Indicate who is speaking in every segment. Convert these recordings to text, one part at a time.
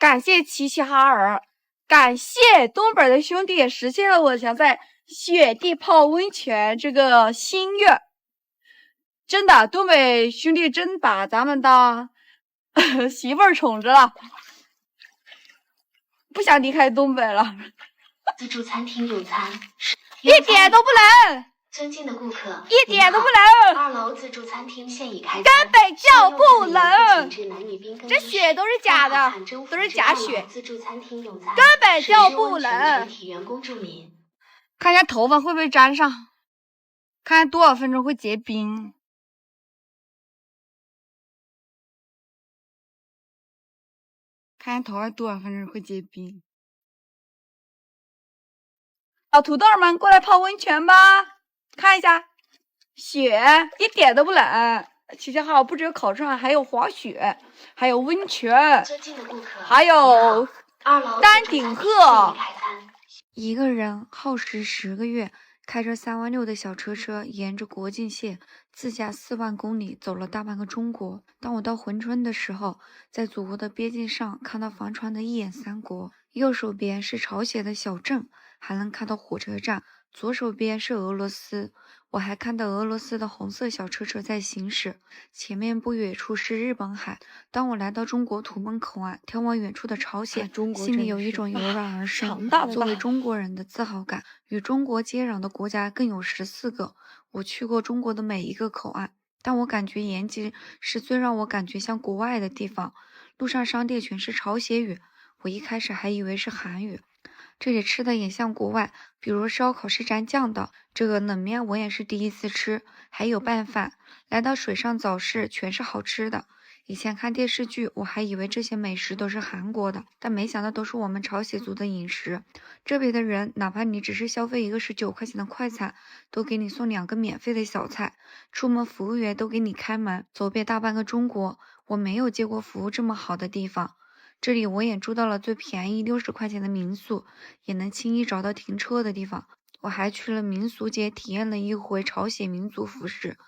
Speaker 1: 感谢齐齐哈尔，感谢东北的兄弟实现了我想在雪地泡温泉这个心愿。真的，东北兄弟真把咱们当媳妇儿宠着了，不想离开东北了。
Speaker 2: 自助餐厅用餐，
Speaker 1: 一点都不冷。
Speaker 2: 尊敬的顾客，
Speaker 1: 一点都不冷。
Speaker 2: 2楼自助餐厅现已开餐，
Speaker 1: 根本就不冷。这
Speaker 2: 这
Speaker 1: 雪都是假的，都是假雪，
Speaker 2: 自助餐厅用餐，
Speaker 1: 根本就不冷。
Speaker 2: 员工助理，
Speaker 1: 看一下头发会不会粘上，看看多少分钟会结冰。看看头发多少分钟会结冰。小土豆们过来泡温泉吧，看一下雪一点都不冷。齐齐哈尔不只有烤串，还有滑雪，还有温泉，还有丹顶鹤。
Speaker 3: 一个人耗时10个月，开着3万6的小车，沿着国境线自驾4万公里，走了大半个中国。当我到珲春的时候，在祖国的边境上看到帆船的一眼三国，右手边是朝鲜的小镇，还能看到火车站，左手边是俄罗斯。我还看到俄罗斯的红色小车在行驶，前面不远处是日本海。当我来到中国土门口岸，眺望远处的朝鲜，心里有一种油然而生作为中国人的自豪感。与中国接壤的国家更有14个，我去过中国的每一个口岸，但我感觉延吉是最让我感觉像国外的地方。路上商店全是朝鲜语，我一开始还以为是韩语。这里吃的也像国外，比如烧烤是蘸酱的，这个冷面我也是第一次吃，还有拌饭。来到水上早市，全是好吃的。以前看电视剧，我还以为这些美食都是韩国的，但没想到都是我们朝鲜族的饮食。这边的人，哪怕你只是消费一个19块钱的快餐，都给你送2个免费的小菜，出门服务员都给你开门。走遍大半个中国，我没有见过服务这么好的地方。这里我也住到了最便宜60块钱的民宿，也能轻易找到停车的地方。我还去了民俗街体验了一回朝鲜民族服饰。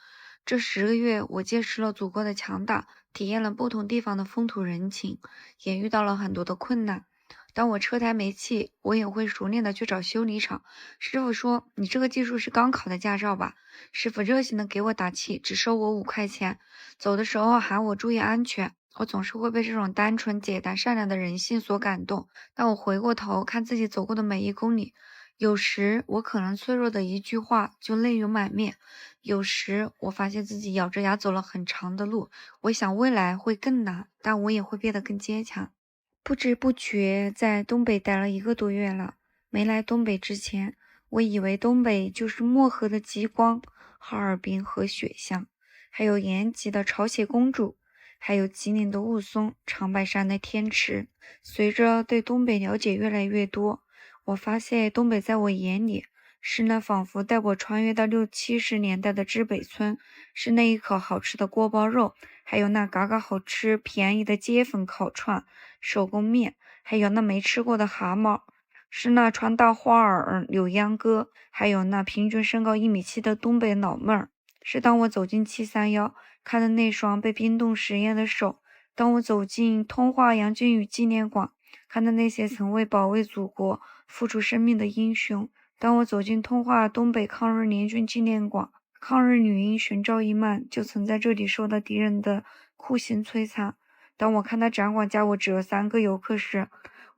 Speaker 3: 这10个月，我见识了祖国的强大，体验了不同地方的风土人情，也遇到了很多的困难。当我车胎没气，我也会熟练的去找修理厂。师傅说：“你这个技术是刚考的驾照吧？”师傅热心的给我打气，只收我5块钱。走的时候喊我注意安全。我总是会被这种单纯、简单、善良的人性所感动。当我回过头看自己走过的每1公里，有时我可能脆弱的一句话就泪流满面，有时我发现自己咬着牙走了很长的路。我想未来会更难，但我也会变得更坚强。不知不觉在东北待了1个多月了。没来东北之前，我以为东北就是漠河的极光、哈尔滨和雪乡，还有延吉的朝鲜公主，还有吉林的雾凇、长白山的天池。随着对东北了解越来越多，我发现东北在我眼里是那仿佛带我穿越到60、70年代的知北村，是那一口好吃的锅包肉，还有那嘎嘎好吃便宜的街粉烤串、手工面，还有那没吃过的蛤蟆，是那穿大花耳柳秧歌，还有那平均身高1.7米的东北老妹儿。是当我走进731，看的那双被冰冻实验的手；当我走进通化杨靖宇纪念馆，看的那些曾为保卫祖国付出生命的英雄；当我走进通化东北抗日联军纪念馆，抗日女英雄赵一曼就曾在这里受到敌人的酷刑摧残。当我看到展馆加我只有3个游客时，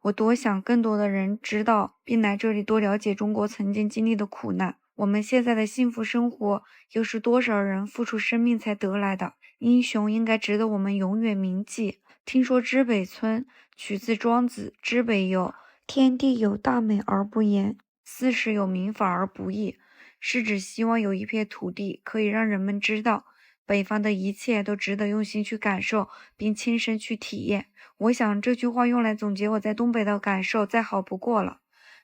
Speaker 3: 我多想更多的人知道并来这里多了解中国曾经经历的苦难。我们现在的幸福生活又是多少人付出生命才得来的？英雄应该值得我们永远铭记。听说知北村取自庄子，知北有天地有大美而不言，四时有民法而不义，是指希望有一片土地可以让人们知道北方的一切都值得用心去感受并亲身去体验。我想这句话用来总结我在东北的感受再好不过了。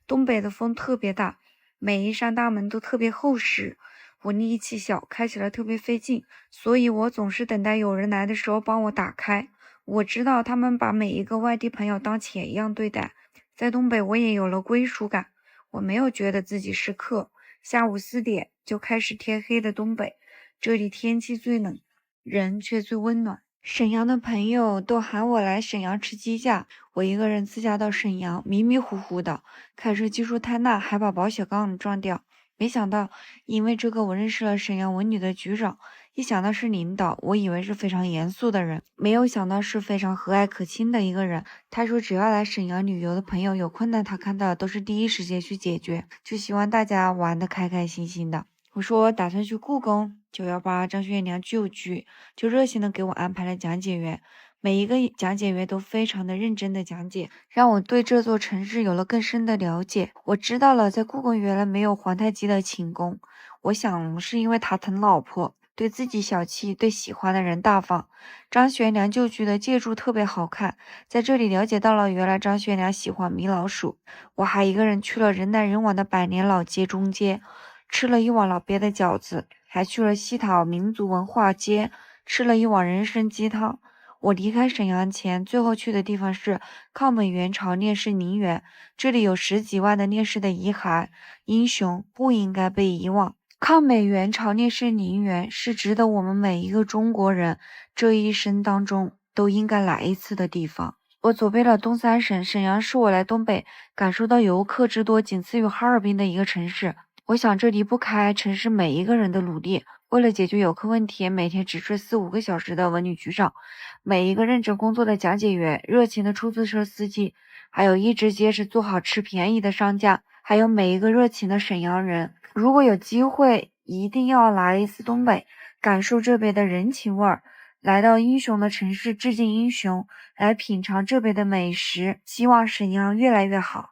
Speaker 3: 东北的风特别大，每一扇大门都特别厚实，我力气小，开起来特别费劲，所以我总是等待有人来的时候帮我打开。我知道他们把每一个外地朋友当钱一样对待。在东北我也有了归属感，我没有觉得自己是客。下午4点就开始天黑的东北，这里天气最冷，人却最温暖。沈阳的朋友都喊我来沈阳吃鸡架，我一个人自驾到沈阳，迷迷糊糊的，开车技术太烂，还把保险杠撞掉。没想到，因为这个我认识了沈阳文旅的局长。一想到是领导，我以为是非常严肃的人，没有想到是非常和蔼可亲的一个人。他说只要来沈阳旅游的朋友有困难，他看到都是第一时间去解决，就希望大家玩得开开心心的。我说我打算去故宫918张学良旧居，就热心的给我安排了讲解员，每一个讲解员都非常的认真的讲解，让我对这座城市有了更深的了解。我知道了，在故宫原来没有皇太极的寝宫，我想是因为他疼老婆，对自己小气，对喜欢的人大方。张学良旧居的建筑特别好看，在这里了解到了原来张学良喜欢米老鼠。我还一个人去了人来人往的百年老街中街，吃了一碗老鳖的饺子，还去了西讨民族文化街，吃了一碗人参鸡汤。我离开沈阳前，最后去的地方是抗美援朝烈士陵园，这里有10几万的烈士的遗骸，英雄不应该被遗忘。抗美援朝烈士陵园是值得我们每一个中国人这一生当中都应该来一次的地方。我走遍了东三省，沈阳是我来东北感受到游客之多仅次于哈尔滨的一个城市。我想这离不开城市每一个人的努力。为了解决游客问题，每天只睡4、5个小时的文旅局长，每一个认真工作的讲解员，热情的出租车司机，还有一直坚持做好吃便宜的商家，还有每一个热情的沈阳人。如果有机会，一定要来一次东北，感受这边的人情味儿，来到英雄的城市致敬英雄，来品尝这边的美食，希望沈阳越来越好。